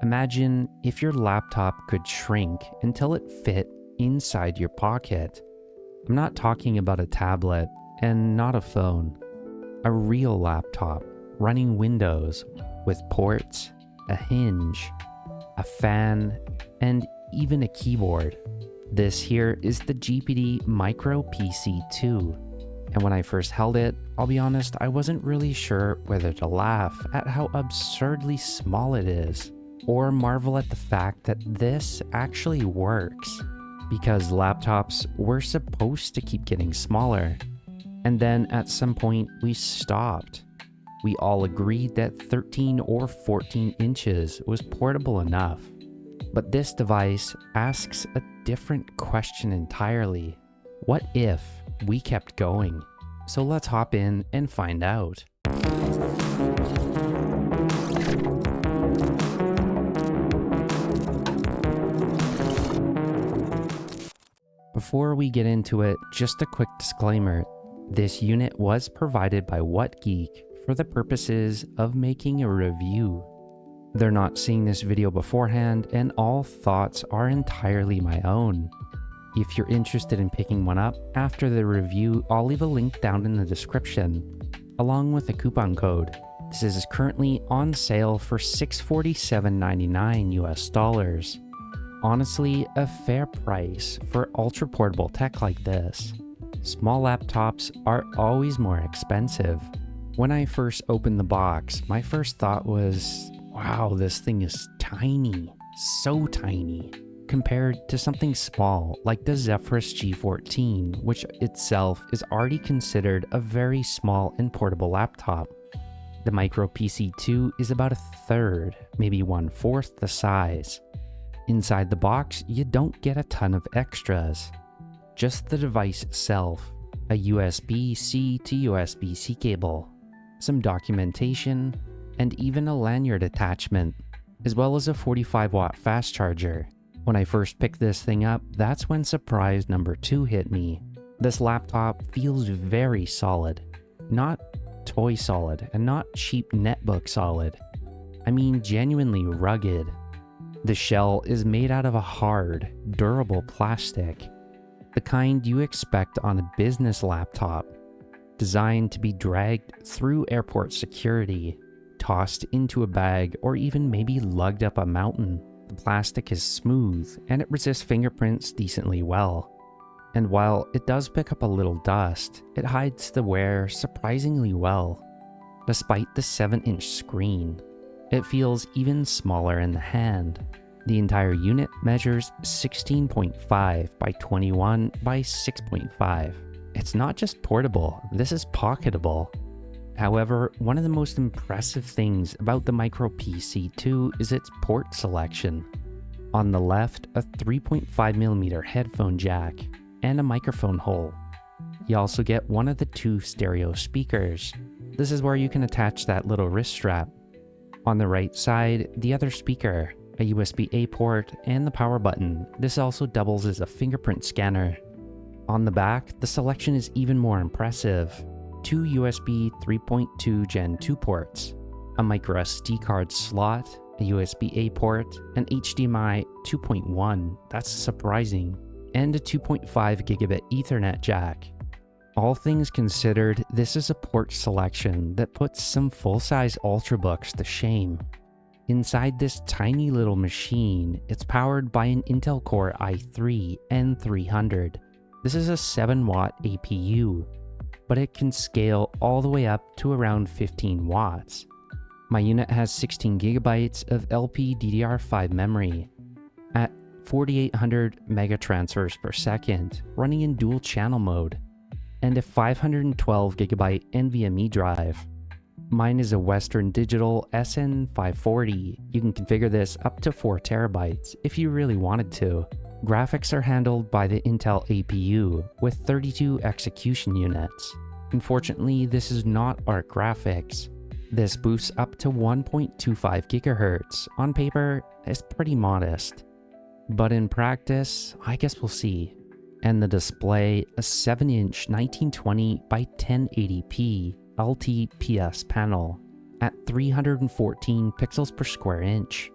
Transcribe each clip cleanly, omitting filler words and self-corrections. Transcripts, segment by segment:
Imagine if your laptop could shrink until it fit inside your pocket. I'm not talking about a tablet and not a phone. A real laptop running Windows with ports, a hinge, a fan, and even a keyboard. This here is the GPD Micro PC 2. And when I first held it, I'll be honest, I wasn't really sure whether to laugh at how absurdly small it is, or marvel at the fact that this actually works. Because laptops were supposed to keep getting smaller. And then at some point we stopped. We all agreed that 13 or 14 inches was portable enough. But this device asks a different question entirely. What if we kept going? So let's hop in and find out. Before we get into it, just a quick disclaimer. This unit was provided by WhatGeeks for the purposes of making a review. They're not seeing this video beforehand, and all thoughts are entirely my own. If you're interested in picking one up after the review, I'll leave a link down in the description, along with a coupon code. This is currently on sale for $647.99 US. Honestly, a fair price for ultra portable tech like this. Small laptops are always more expensive. When I first opened the box, my first thought was, wow, this thing is tiny, so tiny, compared to something small like the Zephyrus G14, which itself is already considered a very small and portable laptop. The Micro PC 2 is about a third, maybe 1/4 the size. Inside the box, you don't get a ton of extras. Just the device itself, a USB-C to USB-C cable, some documentation, and even a lanyard attachment, as well as a 45-watt fast charger. When I first picked this thing up, that's when surprise number 2 hit me. This laptop feels very solid. Not toy solid, and not cheap netbook solid. I mean genuinely rugged. The shell is made out of a hard, durable plastic. The kind you expect on a business laptop, designed to be dragged through airport security, tossed into a bag, or even maybe lugged up a mountain. The plastic is smooth and it resists fingerprints decently well. And while it does pick up a little dust, it hides the wear surprisingly well. Despite the 7-inch screen, it feels even smaller in the hand. The entire unit measures 16.5 by 21 by 6.5. It's not just portable, this is pocketable. However, one of the most impressive things about the Micro PC 2 is its port selection. On the left, a 3.5mm headphone jack and a microphone hole. You also get one of the 2 stereo speakers. This is where you can attach that little wrist strap. On the right side, the other speaker, a USB-A port, and the power button. This also doubles as a fingerprint scanner. On the back, the selection is even more impressive. 2 USB 3.2 Gen 2 ports, a micro SD card slot, a USB-A port, an HDMI 2.1, that's surprising, and a 2.5 gigabit Ethernet jack. All things considered, this is a port selection that puts some full-size Ultrabooks to shame. Inside this tiny little machine, it's powered by an Intel Core i3 N300. This is a 7-watt APU, but it can scale all the way up to around 15 watts. My unit has 16 gigabytes of LPDDR5 memory at 4800 megatransfers per second, running in dual channel mode, and a 512 gigabyte NVMe drive. Mine is a Western Digital SN540. You can configure this up to 4 terabytes if you really wanted to. Graphics are handled by the Intel APU with 32 execution units. Unfortunately, this is not ARC graphics. This boosts up to 1.25 GHz. On paper, it's pretty modest. But in practice, I guess we'll see. And the display, a 7-inch 1920 by 1080p LTPS panel at 314 pixels per square inch.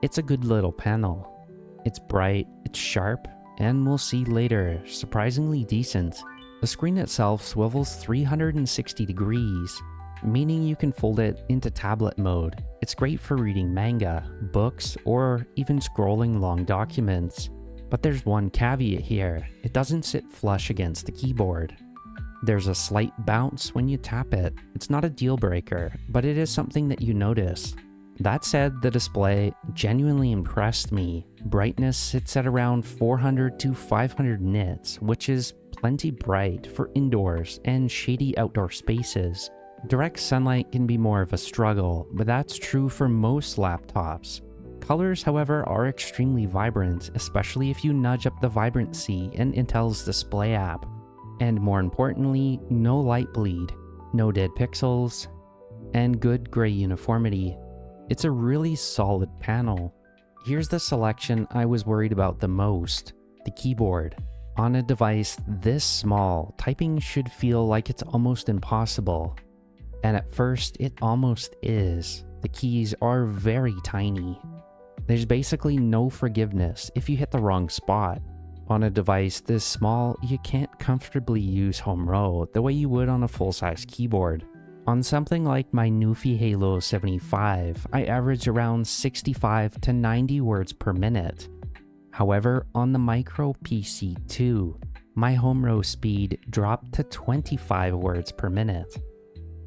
It's a good little panel. It's bright, it's sharp, and we'll see later, surprisingly decent. The screen itself swivels 360 degrees, meaning you can fold it into tablet mode. It's great for reading manga, books, or even scrolling long documents. But there's one caveat here: it doesn't sit flush against the keyboard. There's a slight bounce when you tap it. It's not a deal breaker, but it is something that you notice. That said, the display genuinely impressed me. Brightness sits at around 400 to 500 nits, which is plenty bright for indoors and shady outdoor spaces. Direct sunlight can be more of a struggle, but that's true for most laptops. Colors, however, are extremely vibrant, especially if you nudge up the vibrancy in Intel's display app. And more importantly, no light bleed, no dead pixels, and good gray uniformity. It's a really solid panel. Here's the selection I was worried about the most: the keyboard. On a device this small, typing should feel like it's almost impossible. And at first, it almost is. The keys are very tiny. There's basically no forgiveness if you hit the wrong spot. On a device this small, you can't comfortably use home row the way you would on a full-size keyboard. On something like my Newfie Halo 75, I average around 65 to 90 words per minute. However, on the Micro PC 2, my home row speed dropped to 25 words per minute.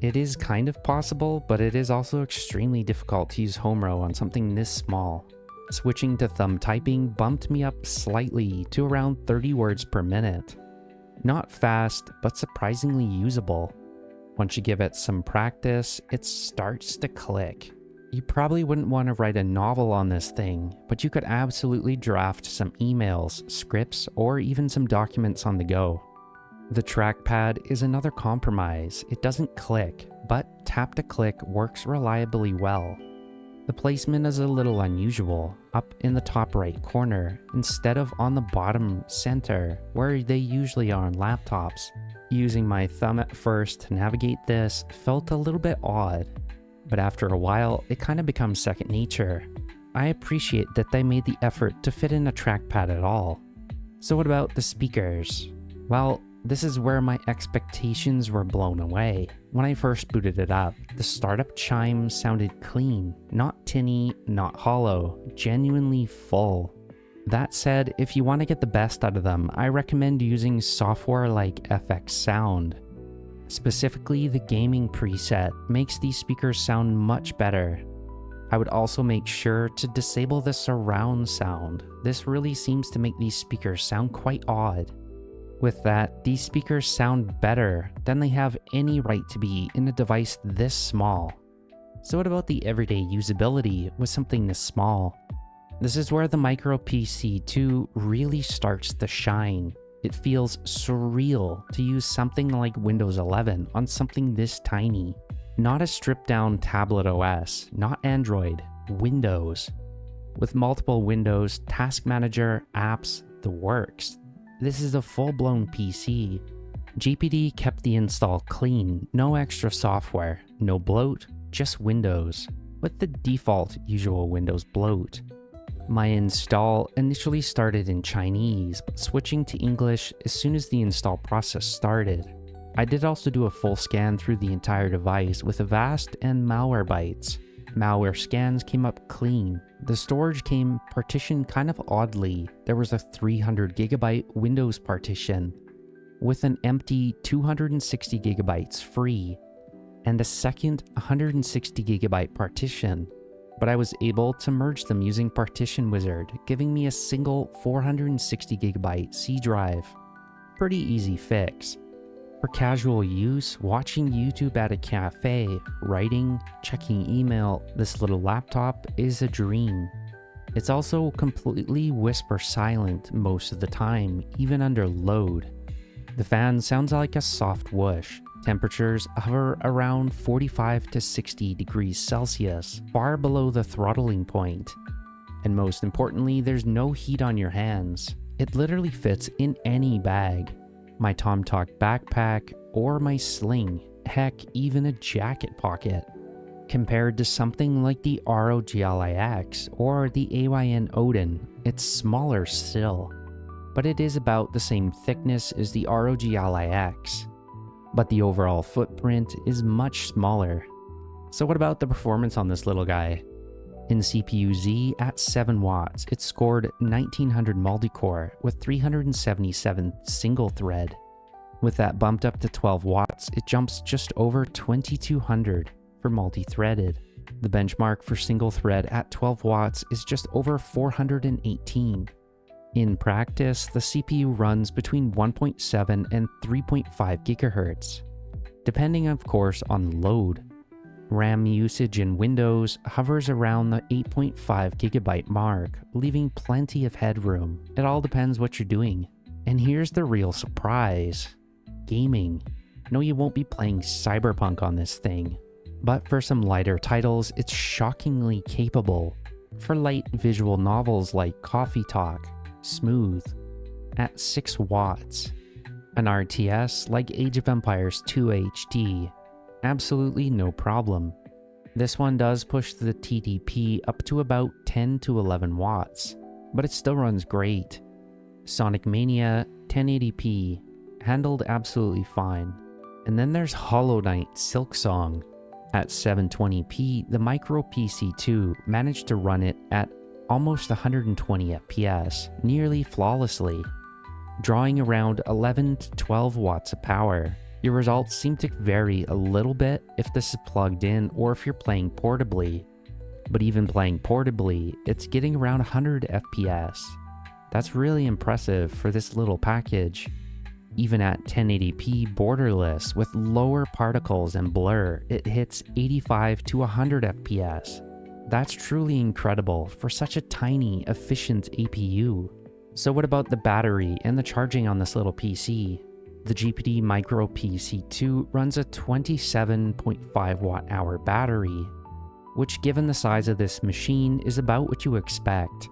It is kind of possible, but it is also extremely difficult to use home row on something this small. Switching to thumb typing bumped me up slightly to around 30 words per minute. Not fast, but surprisingly usable. Once you give it some practice, it starts to click. You probably wouldn't want to write a novel on this thing, but you could absolutely draft some emails, scripts, or even some documents on the go. The trackpad is another compromise. It doesn't click, but tap to click works reliably well. The placement is a little unusual, up in the top right corner, instead of on the bottom center, where they usually are on laptops. Using my thumb at first to navigate this felt a little bit odd, but after a while, it kind of becomes second nature. I appreciate that they made the effort to fit in a trackpad at all. So what about the speakers? Well, this is where my expectations were blown away. When I first booted it up, the startup chime sounded clean, not tinny, not hollow, genuinely full. That said, if you want to get the best out of them, I recommend using software like FX Sound. Specifically, the gaming preset makes these speakers sound much better. I would also make sure to disable the surround sound. This really seems to make these speakers sound quite odd. With that, these speakers sound better than they have any right to be in a device this small. So what about the everyday usability with something this small? This is where the Micro PC 2 really starts to shine. It feels surreal to use something like Windows 11 on something this tiny. Not a stripped down tablet OS, not Android, Windows. With multiple windows, task manager, apps, the works. This is a full-blown PC. GPD kept the install clean, no extra software, no bloat, just Windows, with the default usual Windows bloat. My install initially started in Chinese, but switching to English as soon as the install process started. I did also do a full scan through the entire device with Avast and Malwarebytes. Malware scans came up clean. The storage came partitioned kind of oddly. There was a 300GB Windows partition, with an empty 260GB free, and a second 160GB partition. But I was able to merge them using Partition Wizard, giving me a single 460GB C drive. Pretty easy fix. For casual use, watching YouTube at a cafe, writing, checking email, this little laptop is a dream. It's also completely whisper silent most of the time, even under load. The fan sounds like a soft whoosh. Temperatures hover around 45 to 60 degrees Celsius, far below the throttling point. And most importantly, there's no heat on your hands. It literally fits in any bag. My TomTalk backpack, or my sling, heck, even a jacket pocket. Compared to something like the ROG Ally X or the AYN Odin, it's smaller still, but it is about the same thickness as the ROG Ally X. But the overall footprint is much smaller. So what about the performance on this little guy? In CPU-Z at 7 watts, it scored 1900 multi-core with 377 single thread. With that bumped up to 12 watts, it jumps just over 2200 for multi-threaded. The benchmark for single thread at 12 watts is just over 418. In practice, the CPU runs between 1.7 and 3.5 GHz, depending of course on load. RAM usage in Windows hovers around the 8.5 GB mark, leaving plenty of headroom. It all depends what you're doing. And here's the real surprise. Gaming. No, you won't be playing Cyberpunk on this thing. But for some lighter titles, it's shockingly capable. For light visual novels like Coffee Talk, smooth, at 6 watts. An RTS like Age of Empires 2 HD, absolutely no problem. This one does push the TDP up to about 10 to 11 watts, but it still runs great. Sonic Mania 1080p, handled absolutely fine. And then there's Hollow Knight Silksong. At 720p, the Micro PC 2 managed to run it at almost 120 FPS, nearly flawlessly, drawing around 11 to 12 watts of power. Your results seem to vary a little bit if this is plugged in or if you're playing portably, but even playing portably, it's getting around 100 FPS. That's really impressive for this little package. Even at 1080p borderless with lower particles and blur, it hits 85 to 100 FPS. That's truly incredible for such a tiny, efficient APU. So what about the battery and the charging on this little PC? The GPD Micro PC 2 runs a 27.5 watt-hour battery, which given the size of this machine is about what you expect.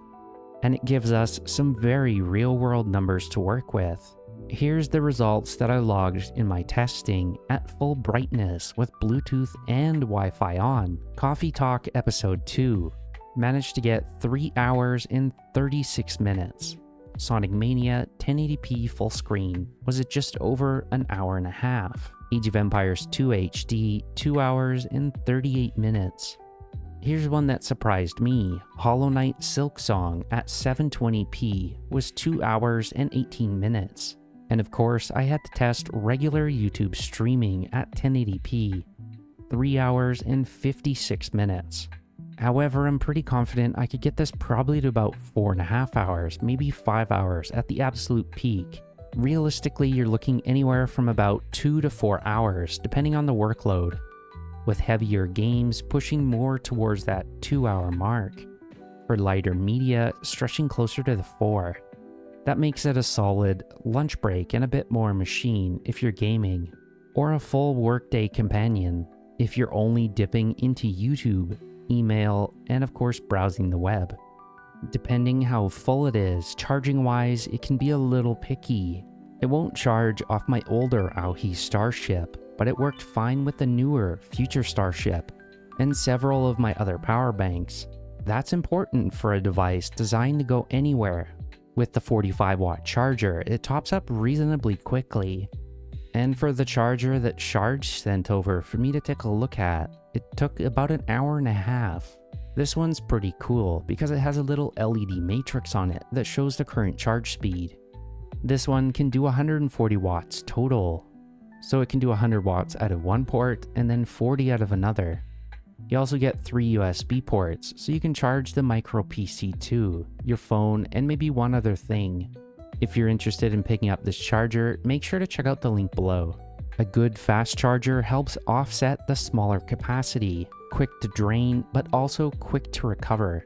And it gives us some very real-world numbers to work with. Here's the results that I logged in my testing at full brightness with Bluetooth and Wi-Fi on. Coffee Talk Episode 2 managed to get 3 hours and 36 minutes. Sonic Mania 1080p full screen was at just over an hour and a half. Age of Empires 2 HD 2 hours and 38 minutes. Here's one that surprised me. Hollow Knight Silksong at 720p was 2 hours and 18 minutes. And of course, I had to test regular YouTube streaming at 1080p, 3 hours and 56 minutes. However, I'm pretty confident I could get this probably to about 4.5 hours, maybe 5 hours at the absolute peak. Realistically, you're looking anywhere from about 2 to 4 hours, depending on the workload, with heavier games pushing more towards that 2-hour mark. For lighter media, stretching closer to the 4. That makes it a solid lunch break and a bit more machine if you're gaming, or a full workday companion if you're only dipping into YouTube, email, and of course browsing the web. Depending how full it is, charging wise, it can be a little picky. It won't charge off my older Aohi Starship, but it worked fine with the newer Future Starship and several of my other power banks. That's important for a device designed to go anywhere. With the 45-watt charger, it tops up reasonably quickly. And for the charger that Sharge sent over for me to take a look at, it took about an hour and a half. This one's pretty cool because it has a little LED matrix on it that shows the current charge speed. This one can do 140 watts total, so it can do 100 watts out of one port and then 40 out of another. You also get 3 USB ports, so you can charge the Micro PC 2, your phone, and maybe one other thing. If you're interested in picking up this charger, make sure to check out the link below. A good fast charger helps offset the smaller capacity, quick to drain, but also quick to recover.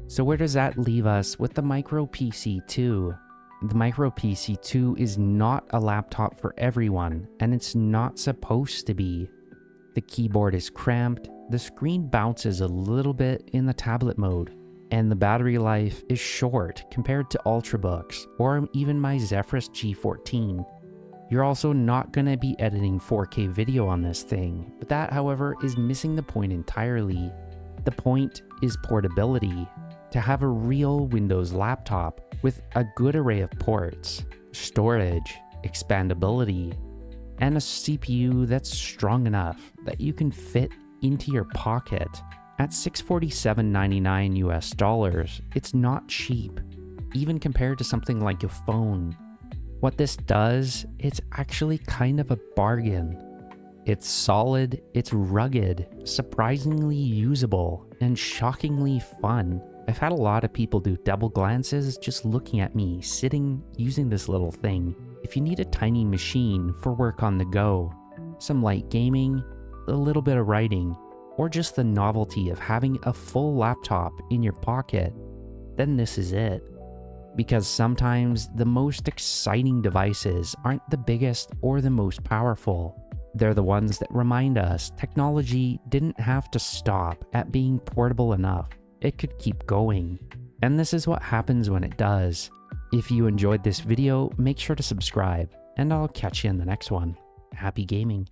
So where does that leave us with the Micro PC 2? The Micro PC 2 is not a laptop for everyone, and it's not supposed to be. The keyboard is cramped, the screen bounces a little bit in the tablet mode, and the battery life is short compared to Ultrabooks or even my Zephyrus G14. You're also not going to be editing 4K video on this thing, but that, however, is missing the point entirely. The point is portability. To have a real Windows laptop with a good array of ports, storage, expandability, and a CPU that's strong enough that you can fit into your pocket. At $647.99 US, it's not cheap, even compared to something like a phone. What this does, it's actually kind of a bargain. It's solid, it's rugged, surprisingly usable, and shockingly fun. I've had a lot of people do double glances just looking at me sitting using this little thing. If you need a tiny machine for work on the go, some light gaming, a little bit of writing, or just the novelty of having a full laptop in your pocket, then this is it. Because sometimes the most exciting devices aren't the biggest or the most powerful. They're the ones that remind us technology didn't have to stop at being portable enough. It could keep going. And this is what happens when it does. If you enjoyed this video, make sure to subscribe, and I'll catch you in the next one. Happy gaming.